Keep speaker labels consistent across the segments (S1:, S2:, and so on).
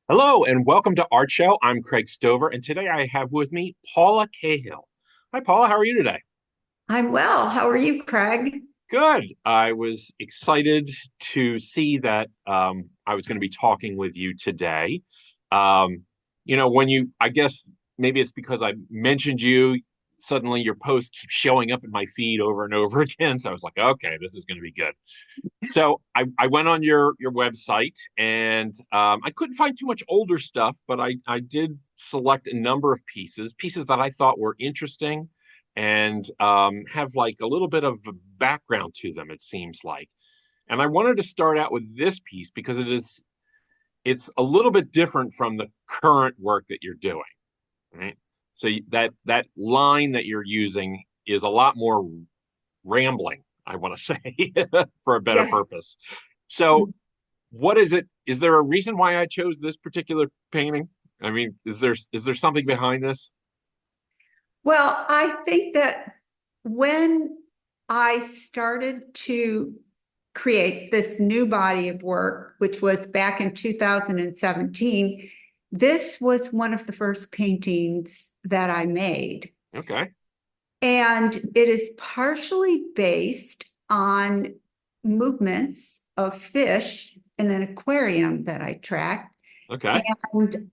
S1: Hello and welcome to Art Show. I'm Craig Stover, and today I have with me Paula Cahill. Hi, Paula. How are you today?
S2: I'm well. How are you, Craig?
S1: Good. I was excited to see that I was going to be talking with you today. I guess maybe it's because I mentioned you, suddenly your posts keep showing up in my feed over and over again. So I was like, okay, this is going to be good. So I went on your website and I couldn't find too much older stuff, but I did select a number of pieces that I thought were interesting and have like a little bit of a background to them, it seems like. And I wanted to start out with this piece because it's a little bit different from the current work that you're doing, right? So that line that you're using is a lot more rambling, I want to say, for a better
S2: Yeah.
S1: purpose. So, what is it? Is there a reason why I chose this particular painting? I mean, is there something behind this?
S2: Well, I think that when I started to create this new body of work, which was back in 2017, this was one of the first paintings that I made.
S1: Okay,
S2: And it is partially based on movements of fish in an aquarium that I tracked,
S1: okay.
S2: and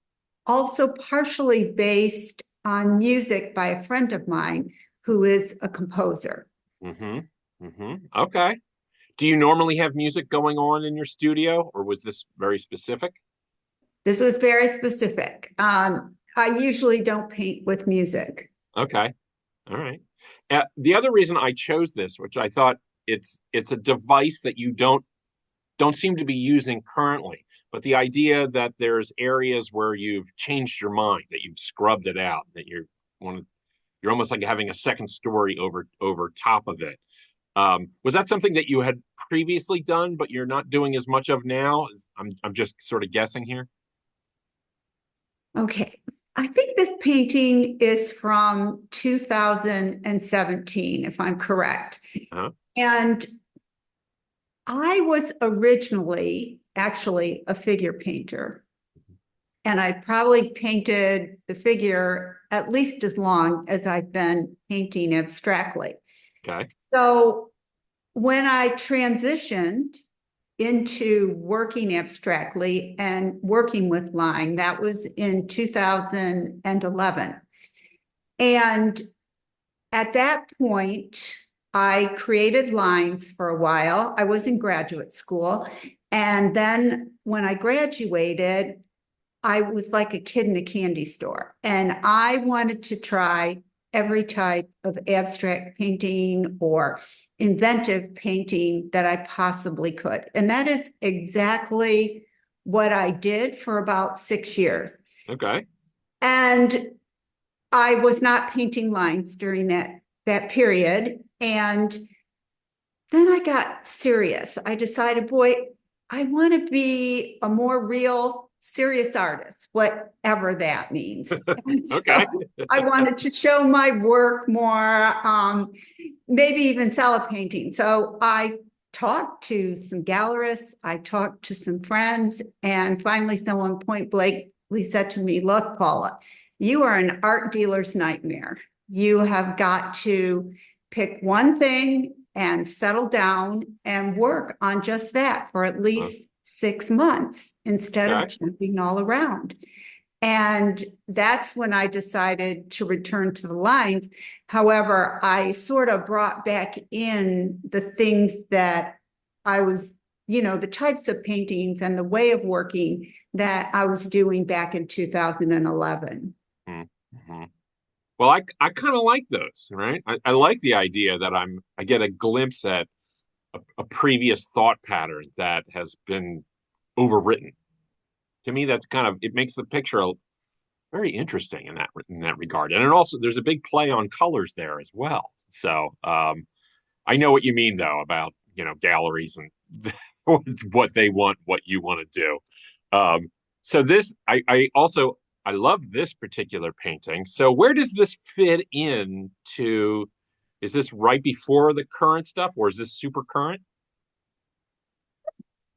S2: also partially based on music by a friend of mine who is a composer.
S1: Mm-hmm. Mm-hmm. Okay. Do you normally have music going on in your studio, or was this very specific?
S2: This was very specific. I usually don't paint with music.
S1: Okay. All right. The other reason I chose this, which I thought it's a device that you don't seem to be using currently. But the idea that there's areas where you've changed your mind, that you've scrubbed it out, that you're almost like having a second story over top of it. Was that something that you had previously done, but you're not doing as much of now? I'm just sort of guessing here.
S2: Okay. I think this painting is from 2017, if I'm correct.
S1: Uh-huh.
S2: And I was originally actually a figure painter, and I probably painted the figure at least as long as I've been painting abstractly.
S1: Okay.
S2: So when I transitioned into working abstractly and working with line, that was in 2011. And at that point, I created lines for a while. I was in graduate school. And then when I graduated, I was like a kid in a candy store. And I wanted to try every type of abstract painting or inventive painting that I possibly could. And that is exactly what I did for about 6 years.
S1: Okay.
S2: And I was not painting lines during that period. And then I got serious. I decided, boy, I want to be a more real, serious artist, whatever that means. And
S1: Okay.
S2: so I wanted to show my work more, maybe even sell a painting. So I talked to some gallerists, I talked to some friends, and finally, someone point blankly said to me, "Look, Paula, you are an art dealer's nightmare. You have got to pick one thing and settle down and work on just that for at least 6 months instead of
S1: Okay.
S2: jumping all around." And that's when I decided to return to the lines. However, I sort of brought back in the things that I was, the types of paintings and the way of working that I was doing back in 2011.
S1: Mm-hmm. Well, I kind of like those, right? I like the idea that I get a glimpse at a previous thought pattern that has been overwritten. To me, that's kind of it makes the picture very interesting in that regard. And it also there's a big play on colors there as well. So I know what you mean though about galleries and what they want, what you want to do. So this I also I love this particular painting. So where does this fit in to? Is this right before the current stuff, or is this super current?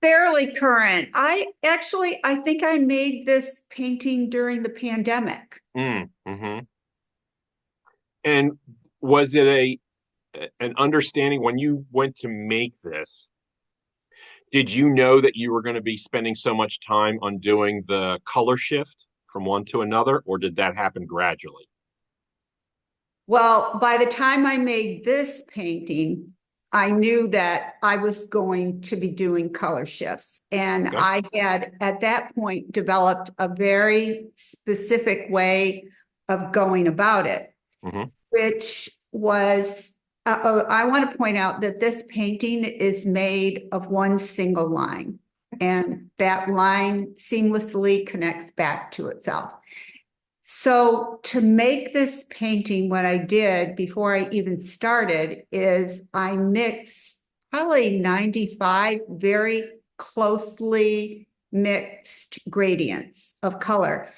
S2: fairly current. I think I made this painting during the pandemic.
S1: Mm-hmm. And was it an understanding when you went to make this? Did you know that you were going to be spending so much time on doing the color shift from one to another, or did that happen gradually?
S2: Well, by the time I made this painting, I knew that I was going to be doing color shifts. And
S1: Okay.
S2: I had at that point developed a very specific way of going about it,
S1: Hmm.
S2: which was I want to point out that this painting is made of one single line, and that line seamlessly connects back to itself. So to make this painting, what I did before I even started is I mixed probably 95 very closely mixed gradients of color.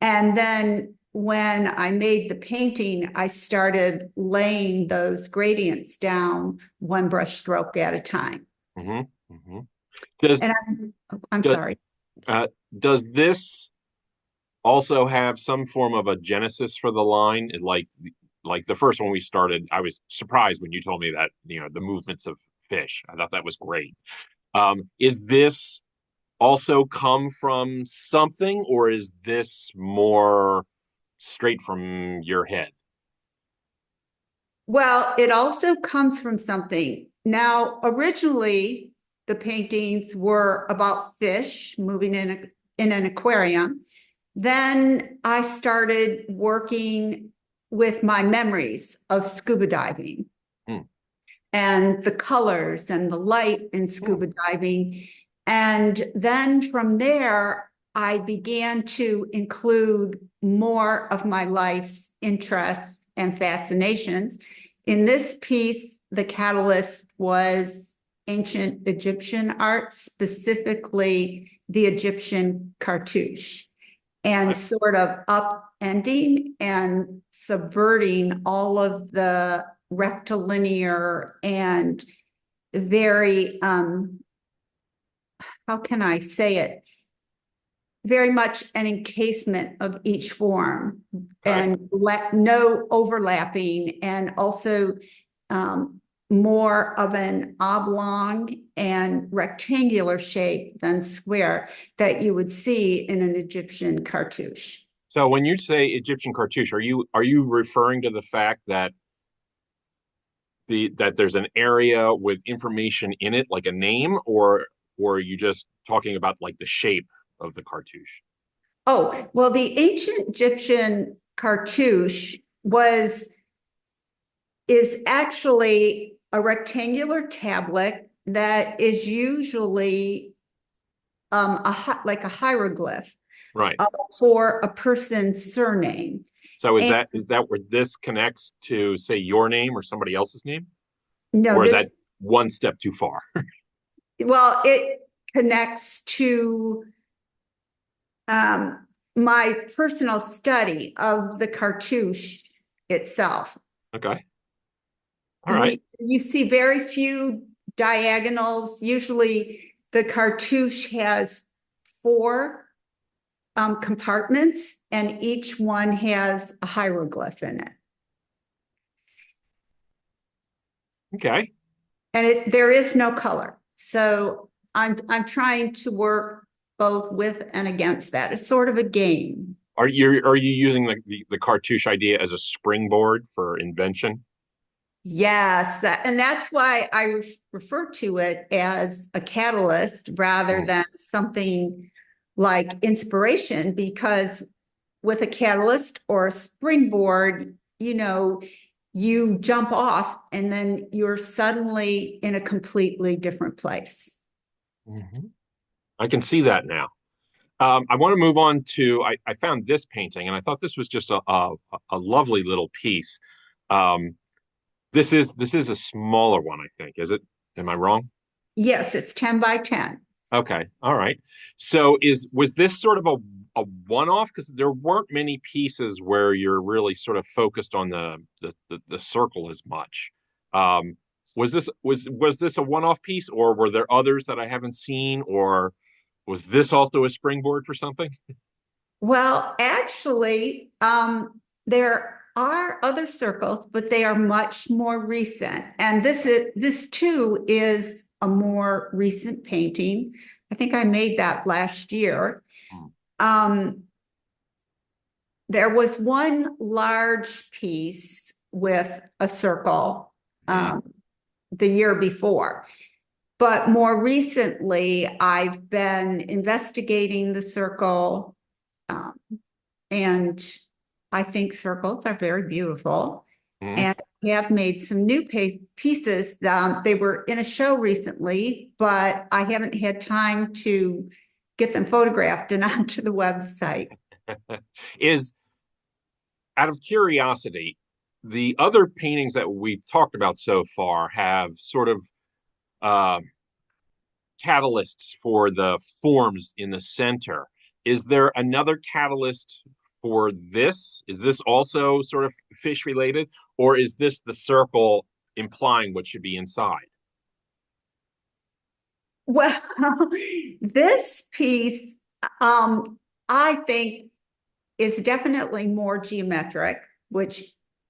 S2: And then when I made the painting, I started laying those gradients down one brush stroke at a time.
S1: Hmm. Hmm. Does
S2: And I'm
S1: does
S2: sorry.
S1: uh, does this also have some form of a genesis for the line? Like the first one we started, I was surprised when you told me that, the movements of fish. I thought that was great. Is this also come from something, or is this more straight from your head?
S2: Well, it also comes from something. Now, originally, the paintings were about fish moving in an aquarium. Then I started working with my memories of scuba diving
S1: Hmm.
S2: and the colors and the light in
S1: Hmm.
S2: scuba diving. And then from there, I began to include more of my life's interests and fascinations. In this piece, the catalyst was ancient Egyptian art, specifically the Egyptian cartouche, and
S1: Right.
S2: sort of upending and subverting all of the rectilinear and very how can I say it, very much an encasement of each form
S1: Okay.
S2: and no overlapping, and also um, more of an oblong and rectangular shape than square that you would see in an Egyptian cartouche.
S1: So when you say Egyptian cartouche, are you referring to the fact that there's an area with information in it, like a name, or are you just talking about like the shape of the cartouche?
S2: Oh, well, the ancient Egyptian cartouche was is actually a rectangular tablet that is usually like a hieroglyph
S1: Right.
S2: uh, for a person's surname.
S1: So is
S2: And
S1: that where this connects to, say, your name or somebody else's name?
S2: no,
S1: Or is
S2: this,
S1: that one step too far?
S2: well, it connects to my personal study of the cartouche itself.
S1: Okay. All right.
S2: You see very few diagonals. Usually the cartouche has four compartments, and each one has a hieroglyph in it.
S1: Okay.
S2: And there is no color. So I'm trying to work both with and against that. It's sort of a game.
S1: Are you using the cartouche idea as a springboard for invention?
S2: Yes, and that's why I refer to it as a catalyst rather
S1: Mm.
S2: than something like inspiration, because with a catalyst or a springboard, you jump off and then you're suddenly in a completely different place.
S1: Hmm. I can see that now. I want to move on to, I found this painting and I thought this was just a lovely little piece. Um, this is a smaller one, I think. Is it? Am I wrong?
S2: Yes, it's 10 by 10.
S1: Okay. All right. So was this sort of a one-off? Because there weren't many pieces where you're really sort of focused on the circle as much. Um, Was this a one-off piece, or were there others that I haven't seen, or was this also a springboard for something?
S2: Well, actually, there are other circles, but they are much more recent. And this too is a more recent painting. I think I made that last year. Um, there was one large piece with a circle the year before. But more recently, I've been investigating the circle, and I think circles are very beautiful.
S1: Mm-hmm.
S2: And we have made some new pieces. They were in a show recently, but I haven't had time to get them photographed and onto the website.
S1: Is out of curiosity, the other paintings that we've talked about so far have sort of uh, catalysts for the forms in the center. Is there another catalyst for this? Is this also sort of fish related, or is this the circle implying what should be inside?
S2: Well, this piece, I think, is definitely more geometric,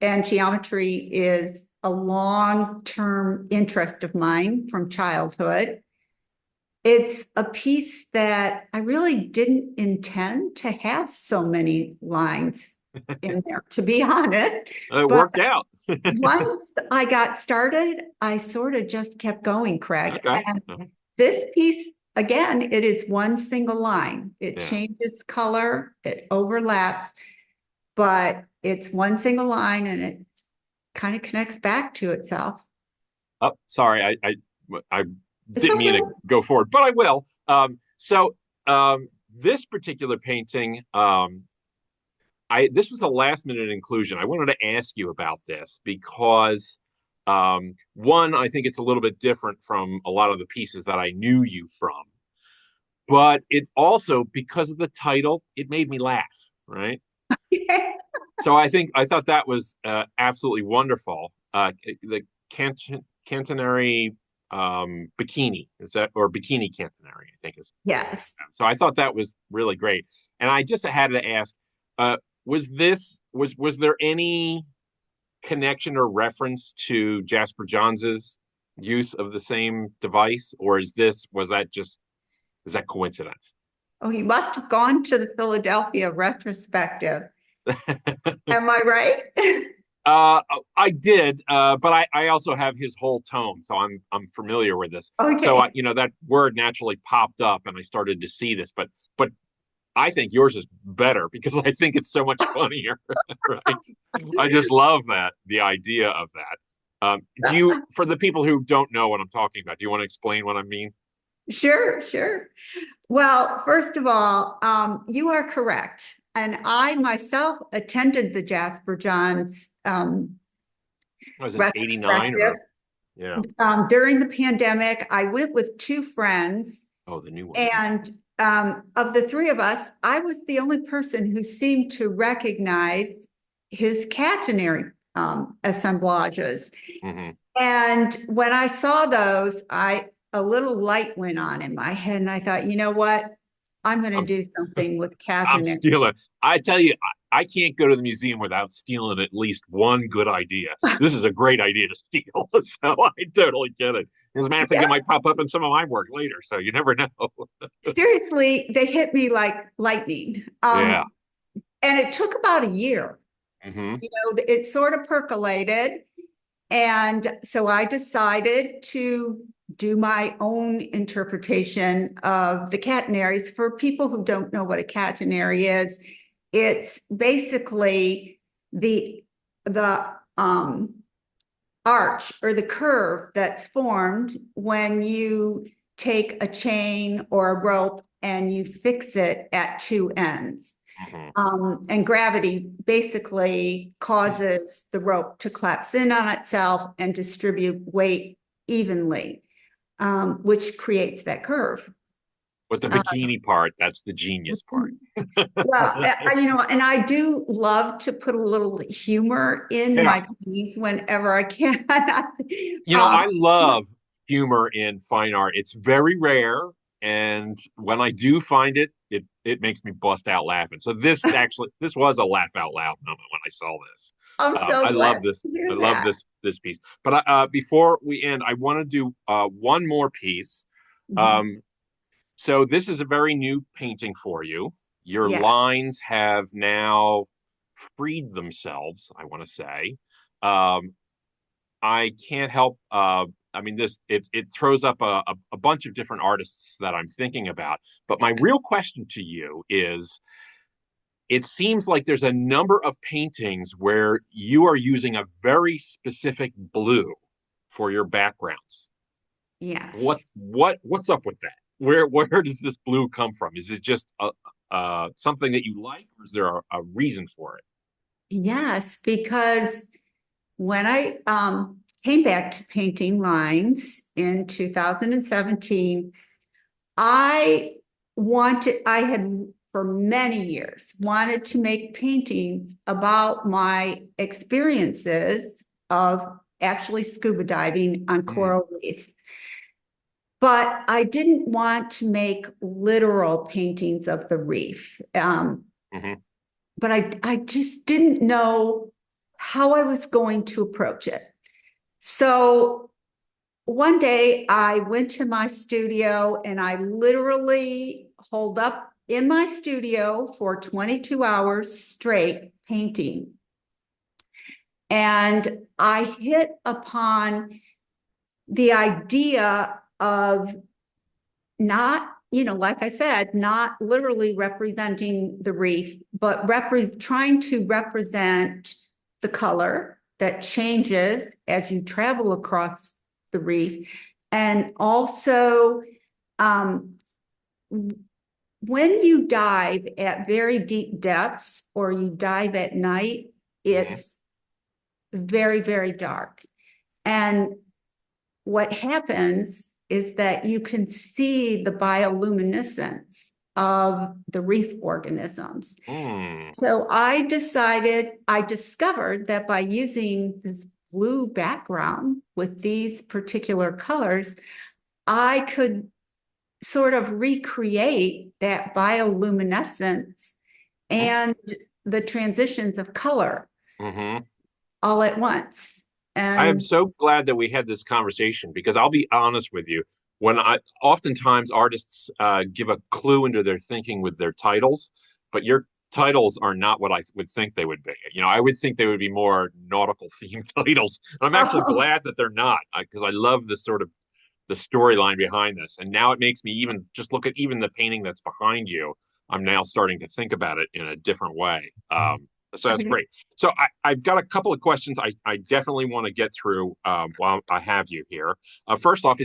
S2: and geometry is a long-term interest of mine from childhood. It's a piece that I really didn't intend to have so many lines in there, to be honest.
S1: It
S2: But
S1: worked out.
S2: once I got started, I sort of just kept going, Craig.
S1: Okay.
S2: And this piece, again, it is one single line. It
S1: Yeah.
S2: changes color, it overlaps, but it's one single line and it kind of connects back to itself.
S1: Oh, sorry, I
S2: It's
S1: didn't mean
S2: okay.
S1: to go forward, but I will. This particular painting, this was a last minute inclusion. I wanted to ask you about this because one, I think it's a little bit different from a lot of the pieces that I knew you from, but it also, because of the title, it made me laugh, right? So I thought that was absolutely wonderful. The Cantonary bikini, is that, or bikini Cantonary, I think is.
S2: Yes.
S1: So I thought that was really great, and I just had to ask, uh, was there any connection or reference to Jasper Johns's use of the same device, or is that coincidence?
S2: Oh, you must have gone to the Philadelphia retrospective. Am I right?
S1: Uh, I did, but I also have his whole tome, so I'm familiar with this. So
S2: Okay.
S1: that word naturally popped up, and I started to see this. But I think yours is better because I think it's so much funnier, right? I just love the idea of that. For the people who don't know what I'm talking about, do you want to explain what I mean?
S2: Sure, sure. Well, first of all, you are correct. And I myself attended the Jasper Johns
S1: Was it 89
S2: retrospective.
S1: or yeah?
S2: During the pandemic, I went with two friends,
S1: Oh, the new one.
S2: and of the three of us, I was the only person who seemed to recognize his catenary assemblages.
S1: Mm-hmm.
S2: And when I saw those, a little light went on in my head, and I thought, you know what? I'm going to
S1: I'm
S2: do something with
S1: I'm
S2: catenary.
S1: stealing. I tell you, I can't go to the museum without stealing at least one good idea. This is a great idea to steal, so I totally get it. As a matter of fact, it might pop up in some of my work later, so you never know.
S2: Seriously, they hit me like lightning.
S1: Yeah.
S2: And it took about a year.
S1: Mm-hmm.
S2: It sort of percolated. And so I decided to do my own interpretation of the catenaries. For people who don't know what a catenary is, it's basically the arch or the curve that's formed when you take a chain or a rope and you fix it at two ends. And gravity basically causes the rope to collapse in on itself and distribute weight evenly, which creates that curve.
S1: With the
S2: Uh,
S1: bikini part, that's the genius part.
S2: well, and I do love to put a little humor in
S1: Yeah.
S2: my paintings whenever I can.
S1: I
S2: um,
S1: love humor in fine art. It's very rare, and when I do find it, it makes me bust out laughing. So this was a laugh out loud moment when I saw this.
S2: I'm so
S1: I love
S2: glad
S1: this.
S2: to
S1: I
S2: hear
S1: love
S2: that.
S1: this piece. But before we end, I want to do one more piece.
S2: Mhm.
S1: Um, so this is a very new painting for you. Your
S2: Yeah.
S1: lines have now freed themselves, I want to say. Um, I can't help. I mean, it throws up a bunch of different artists that I'm thinking about. But my real question to you is: it seems like there's a number of paintings where you are using a very specific blue for your backgrounds.
S2: Yes.
S1: What's up with that? Where does this blue come from? Is it just something that you like, or is there a reason for it?
S2: Yes, because when I came back to painting lines in 2017, I had for many years wanted to make paintings about my experiences of actually scuba diving on
S1: Mm,
S2: coral reefs. But I didn't want to make literal paintings of the reef.
S1: hmm
S2: But I just didn't know how I was going to approach it. So one day I went to my studio and I literally holed up in my studio for 22 hours straight painting. And I hit upon the idea of not, like I said, not literally representing the reef, but trying to represent the color that changes as you travel across the reef. And also, um, when you dive at very deep depths or you dive at night,
S1: hmm
S2: it's very, very dark. And what happens is that you can see the bioluminescence of the reef organisms.
S1: mm,
S2: So I discovered that by using this blue background with these particular colors, I could sort of recreate that bioluminescence and the transitions of color
S1: hmm
S2: all at once.
S1: I am
S2: And
S1: so glad that we had this conversation because I'll be honest with you. When I oftentimes artists give a clue into their thinking with their titles, but your titles are not what I would think they would be. I would think they would be more nautical themed titles. And I'm actually
S2: oh,
S1: glad that they're not because I love this sort of the storyline behind this. And now it makes me even just look at even the painting that's behind you. I'm now starting to think about it in a different way. So that's great. So I've got a couple of questions I definitely want to get through while I have you here. First off,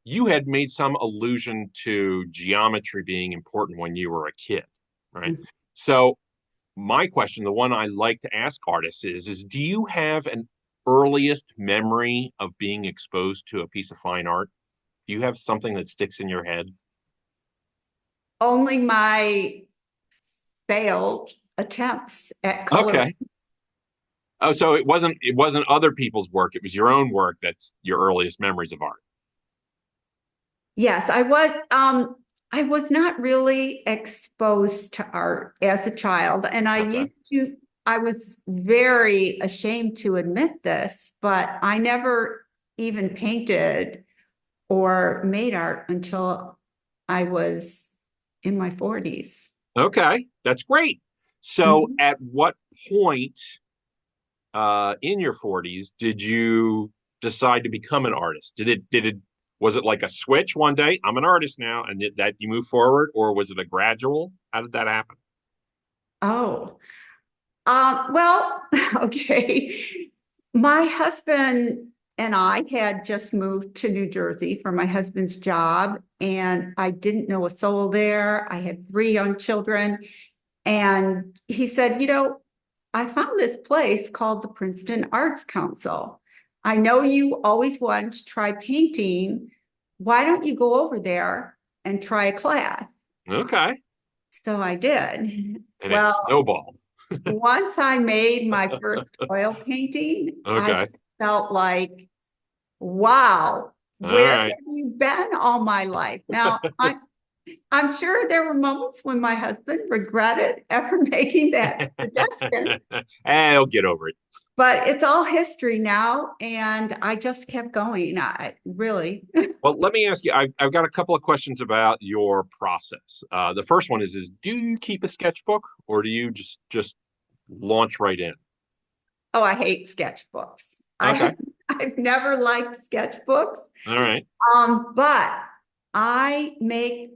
S1: you had made some allusion to geometry being important when you were a kid, right? So my question, the one I like to ask artists is do you have an earliest memory of being exposed to a piece of fine art? Do you have something that sticks in your head?
S2: only my failed attempts at color.
S1: Okay. Oh, so it wasn't other people's work. It was your own work that's your earliest memories of art.
S2: Yes, I was not really exposed to art as a child, and
S1: Okay.
S2: I was very ashamed to admit this, but I never even painted or made art until I was in my 40s.
S1: Okay. That's great. So
S2: Mhm.
S1: at what point in your 40s did you decide to become an artist? Did it was it like a switch one day? I'm an artist now, and that you move forward, or was it a gradual? How did that happen?
S2: Oh, well, okay. My husband and I had just moved to New Jersey for my husband's job, and I didn't know a soul there. I had three young children, and he said, I found this place called the Princeton Arts Council. I know you always wanted to try painting. Why don't you go over there and try a class.
S1: Okay.
S2: So I did.
S1: And it
S2: Well,
S1: snowballed.
S2: once I made my first oil painting, I
S1: Okay.
S2: just felt like, wow,
S1: All
S2: where
S1: right.
S2: have you been all my life? Now, I'm sure there were moments when my husband regretted ever making that suggestion,
S1: I'll get over it.
S2: but it's all history now. And I just kept going. I really,
S1: Well, let me ask you. I've got a couple of questions about your process. The first one is do you keep a sketchbook or do you just launch right in?
S2: oh, I hate sketchbooks.
S1: Okay.
S2: I've never liked sketchbooks.
S1: All right.
S2: But I make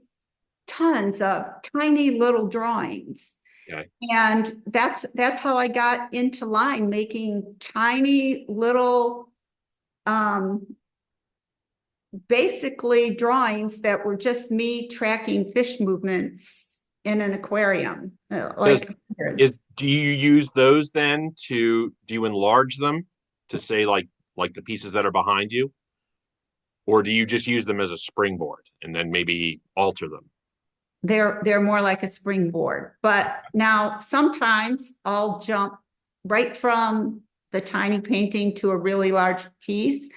S2: tons of tiny little drawings.
S1: Okay.
S2: And that's how I got into line, making tiny little basically drawings that were just me tracking fish movements in an aquarium.
S1: Does
S2: Like
S1: is do you use those then to do you enlarge them to say like the pieces that are behind you, or do you just use them as a springboard and then maybe alter them?
S2: they're more like a springboard. But now sometimes I'll jump right from the tiny painting to a really large piece,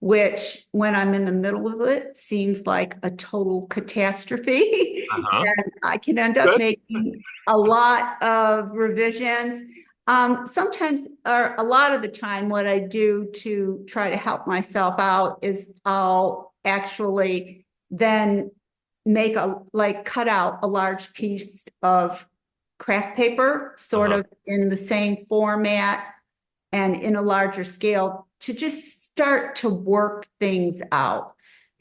S2: which when I'm in the middle of it seems like a total catastrophe.
S1: Uh-huh.
S2: And I can end up
S1: Good.
S2: making a lot of revisions. Sometimes, or a lot of the time, what I do to try to help myself out is I'll actually then make a like cut out a large piece of craft paper, sort
S1: Uh-huh.
S2: of in the same format and in a larger scale to just start to work things out.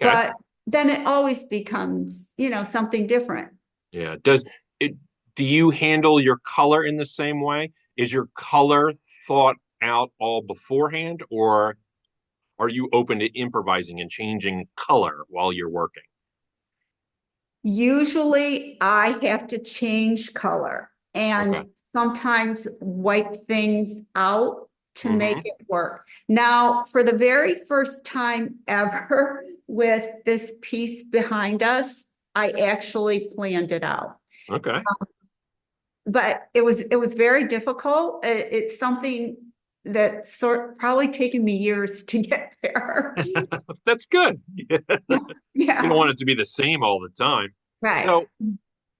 S1: Okay.
S2: But then it always becomes, something different.
S1: Yeah. Does it do you handle your color in the same way? Is your color thought out all beforehand, or are you open to improvising and changing color while you're working?
S2: Usually I have to change color
S1: Okay.
S2: and sometimes wipe things out to make
S1: Hmm.
S2: it work. Now, for the very first time ever with this piece behind us, I actually planned it out.
S1: Okay.
S2: But it was very difficult. It's something that probably taken me years to get there.
S1: That's good. You don't
S2: Yeah,
S1: want it to be the same all the time.
S2: right.
S1: So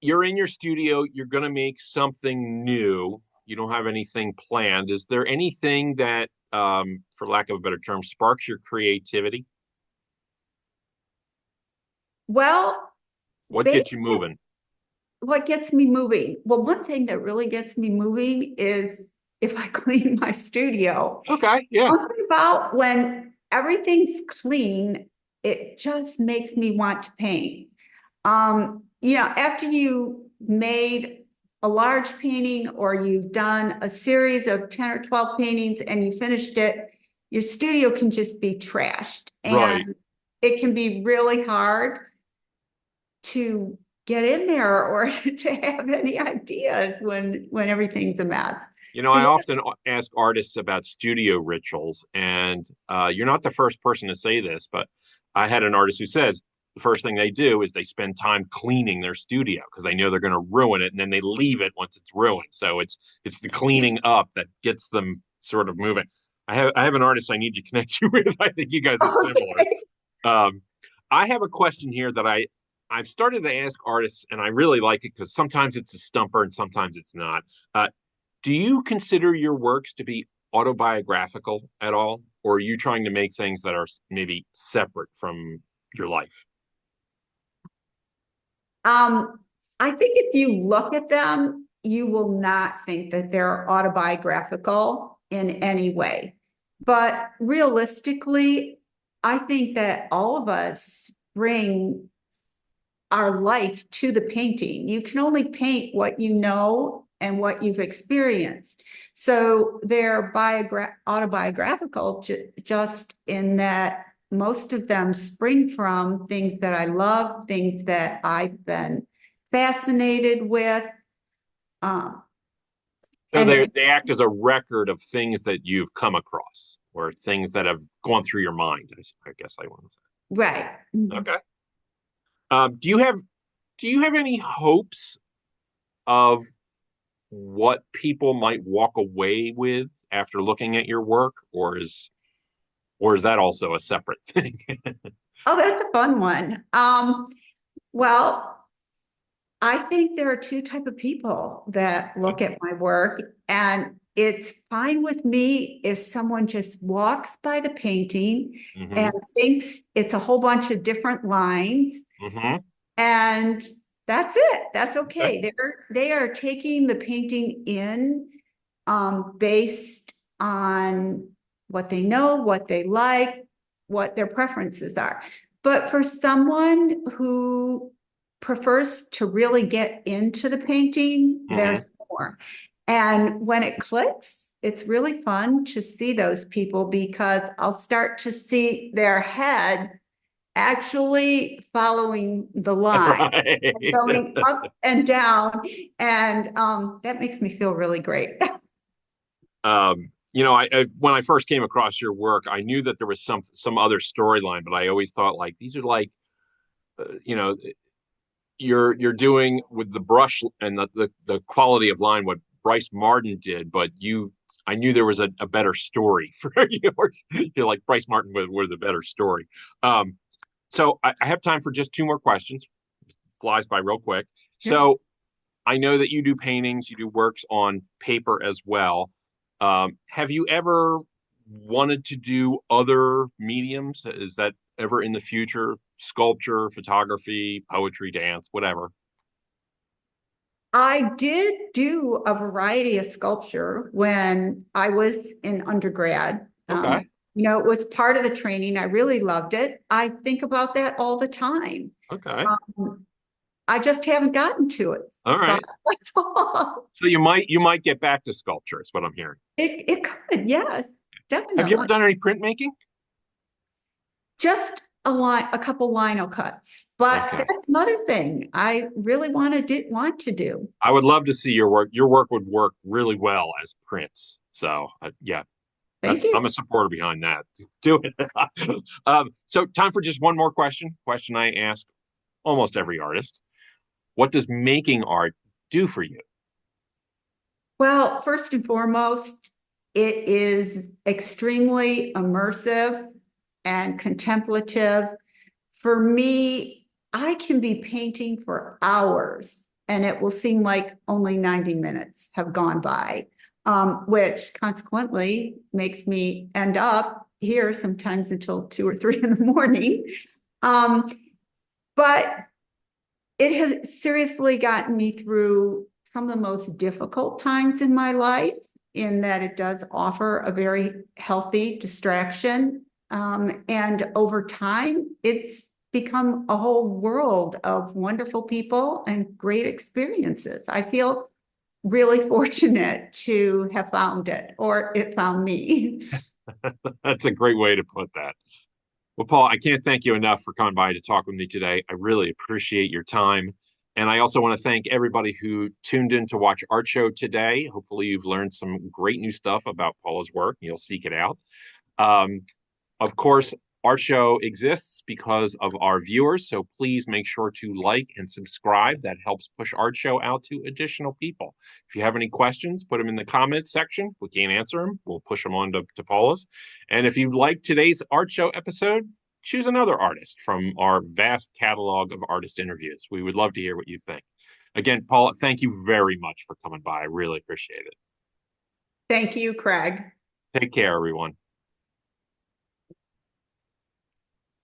S1: you're in your studio, you're going to make something new. You don't have anything planned. Is there anything that, for lack of a better term, sparks your creativity?
S2: Well,
S1: What gets you
S2: based
S1: moving?
S2: what gets me moving? Well, one thing that really gets me moving is if I clean my studio.
S1: Okay, yeah,
S2: Something about when everything's clean, it just makes me want to paint. After you made a large painting or you've done a series of 10 or 12 paintings and you finished it, your studio can just be trashed.
S1: right.
S2: And it can be really hard to get in there or to have any ideas when everything's a mess. So
S1: I
S2: yeah,
S1: often ask artists about studio rituals, and you're not the first person to say this, but I had an artist who says the first thing they do is they spend time cleaning their studio because they know they're going to ruin it, and then they leave it once it's ruined. So it's the cleaning up that gets them sort of moving. I have an artist I need to connect you with. I think you guys are similar.
S2: okay.
S1: Um, I have a question here that I've started to ask artists, and I really like it because sometimes it's a stumper and sometimes it's not. Do you consider your works to be autobiographical at all, or are you trying to make things that are maybe separate from your life?
S2: Um, I think if you look at them, you will not think that they're autobiographical in any way. But realistically, I think that all of us bring our life to the painting. You can only paint what you know and what you've experienced. So they're autobiographical just in that most of them spring from things that I love, things that I've been fascinated with. Um,
S1: So
S2: and
S1: they act as a record of things that you've come across or things that have gone through your mind. I guess I want to
S2: right.
S1: say. Okay. Do you have any hopes of what people might walk away with after looking at your work, or is that also a separate thing?
S2: Oh, that's a fun one. Well, I think there are two type of people that look at my work, and it's fine with me if someone just walks by the painting
S1: Mm-hmm.
S2: and thinks it's a whole bunch of different lines,
S1: Mm-hmm.
S2: and that's it. That's
S1: Okay.
S2: okay. They are taking the painting in based on what they know, what they like, what their preferences are. But for someone who prefers to really get into the painting,
S1: Mm-hmm.
S2: there's more. And when it clicks, it's really fun to see those people because I'll start to see their head actually following the line,
S1: Right.
S2: going up and down. And that makes me feel really great.
S1: When I first came across your work, I knew that there was some other storyline, but I always thought like these are like, you know, you're doing with the brush and the quality of line what Bryce Martin did, but I knew there was a better story for you. You're like Bryce Martin with a better story. So I have time for just two more questions. Flies by real quick.
S2: Sure.
S1: So I know that you do paintings, you do works on paper as well. Have you ever wanted to do other mediums? Is that ever in the future? Sculpture, photography, poetry, dance, whatever.
S2: I did do a variety of sculpture when I was in undergrad.
S1: Okay.
S2: It was part of the training. I really loved it. I think about that all the time.
S1: Okay.
S2: Um, I just haven't gotten to it.
S1: All
S2: But
S1: right.
S2: that's all.
S1: So you might get back to sculpture, is what I'm hearing.
S2: It could, yes,
S1: Have you ever
S2: definitely.
S1: done any printmaking?
S2: Just a couple lino cuts. But
S1: Okay.
S2: that's another thing I really want to do.
S1: I would love to see your work. Your work would work really well as prints. So yeah,
S2: Thank
S1: I'm
S2: you.
S1: a supporter behind that. Do it. So time for just one more question. Question I ask almost every artist. What does making art do for you?
S2: Well, first and foremost, it is extremely immersive and contemplative. For me, I can be painting for hours and it will seem like only 90 minutes have gone by, which consequently makes me end up here sometimes until 2 or 3 in the morning. Um, but it has seriously gotten me through some of the most difficult times in my life, in that it does offer a very healthy distraction. And over time, it's become a whole world of wonderful people and great experiences. I feel really fortunate to have found it, or it found me.
S1: That's a great way to put that. Well, Paul, I can't thank you enough for coming by to talk with me today. I really appreciate your time. And I also want to thank everybody who tuned in to watch Art Show today. Hopefully, you've learned some great new stuff about Paula's work and you'll seek it out. Um, Of course, our show exists because of our viewers, so please make sure to like and subscribe. That helps push our show out to additional people. If you have any questions, put them in the comments section. If we can't answer them, we'll push them on to Paula's. And if you like today's art show episode, choose another artist from our vast catalog of artist interviews. We would love to hear what you think. Again, Paula, thank you very much for coming by. I really appreciate it.
S2: Thank you, Craig.
S1: Take care, everyone.